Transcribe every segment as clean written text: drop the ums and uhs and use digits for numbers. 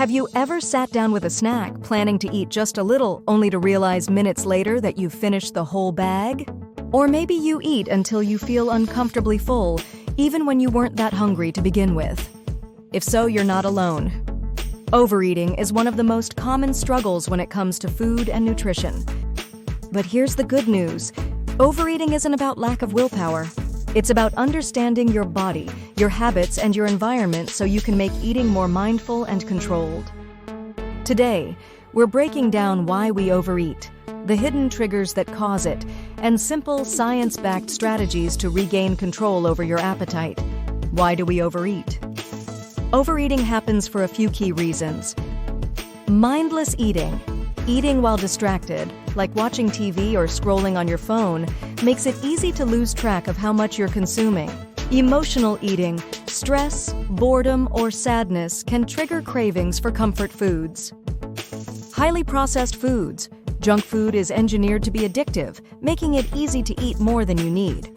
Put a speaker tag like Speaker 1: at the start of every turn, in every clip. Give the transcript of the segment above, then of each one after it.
Speaker 1: Have you ever sat down with a snack, planning to eat just a little, only to realize minutes later that you've finished the whole bag? Or maybe you eat until you feel uncomfortably full, even when you weren't that hungry to begin with. If so, you're not alone. Overeating is one of the most common struggles when it comes to food and nutrition. But here's the good news. Overeating isn't about lack of willpower. It's about understanding your body, your habits, and your environment so you can make eating more mindful and controlled. Today, we're breaking down why we overeat, the hidden triggers that cause it, and simple, science-backed strategies to regain control over your appetite. Why do we overeat? Overeating happens for a few key reasons. Mindless eating. Eating while distracted, like watching TV or scrolling on your phone, makes it easy to lose track of how much you're consuming. Emotional eating, stress, boredom, or sadness can trigger cravings for comfort foods. Highly processed foods. Junk food is engineered to be addictive, making it easy to eat more than you need.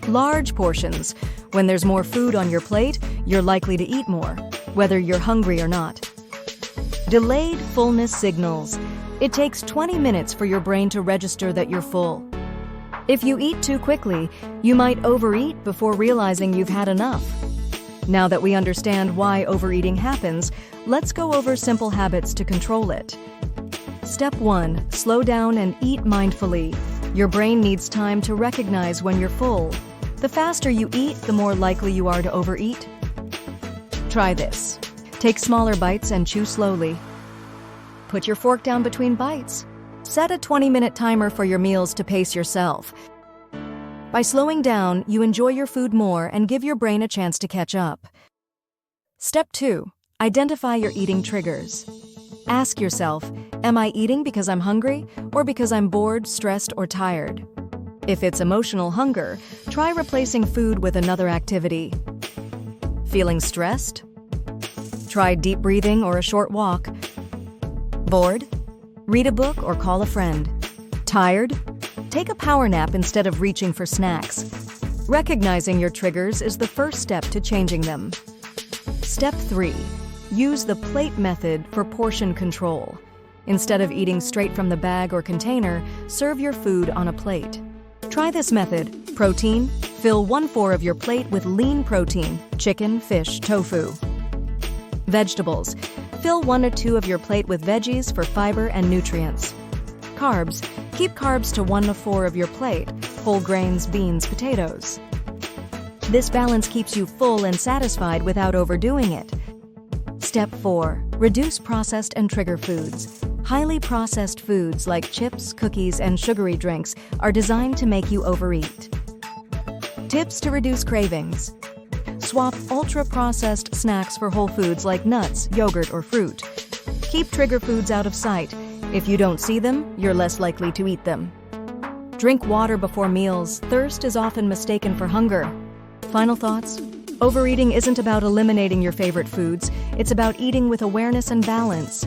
Speaker 1: Large portions. When there's more food on your plate, you're likely to eat more, whether you're hungry or not. Delayed fullness signals. It takes 20 minutes for your brain to register that you're full. If you eat too quickly, you might overeat before realizing you've had enough. Now that we understand why overeating happens, let's go over simple habits to control it. Step 1. Slow down and eat mindfully. Your brain needs time to recognize when you're full. The faster you eat, the more likely you are to overeat. Try this. Take smaller bites and chew slowly. Put your fork down between bites. Set a 20-minute timer for your meals to pace yourself. By slowing down, you enjoy your food more and give your brain a chance to catch up. Step 2. Identify your eating triggers. Ask yourself, am I eating because I'm hungry or because I'm bored, stressed, or tired? If it's emotional hunger, try replacing food with another activity. Feeling stressed? Try deep breathing or a short walk. Bored? Read a book or call a friend. Tired? Take a power nap instead of reaching for snacks. Recognizing your triggers is the first step to changing them. Step 3. Use the plate method for portion control. Instead of eating straight from the bag or container, serve your food on a plate. Try this method. Protein. Fill 1/4 of your plate with lean protein, chicken, fish, tofu. Vegetables. Fill 1 or 2 of your plate with veggies for fiber and nutrients. Carbs. Keep carbs to 1 to 4 of your plate, whole grains, beans, potatoes. This balance keeps you full and satisfied without overdoing it. Step 4. Reduce processed and trigger foods. Highly processed foods like chips, cookies, and sugary drinks are designed to make you overeat. Tips to reduce cravings. Swap ultra-processed snacks for whole foods like nuts, yogurt, or fruit. Keep trigger foods out of sight. If you don't see them, you're less likely to eat them. Drink water before meals. Thirst is often mistaken for hunger. Final thoughts? Overeating isn't about eliminating your favorite foods. It's about eating with awareness and balance.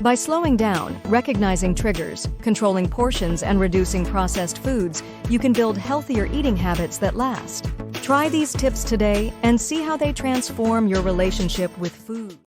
Speaker 1: By slowing down, recognizing triggers, controlling portions, and reducing processed foods, you can build healthier eating habits that last. Try these tips today and see how they transform your relationship with food.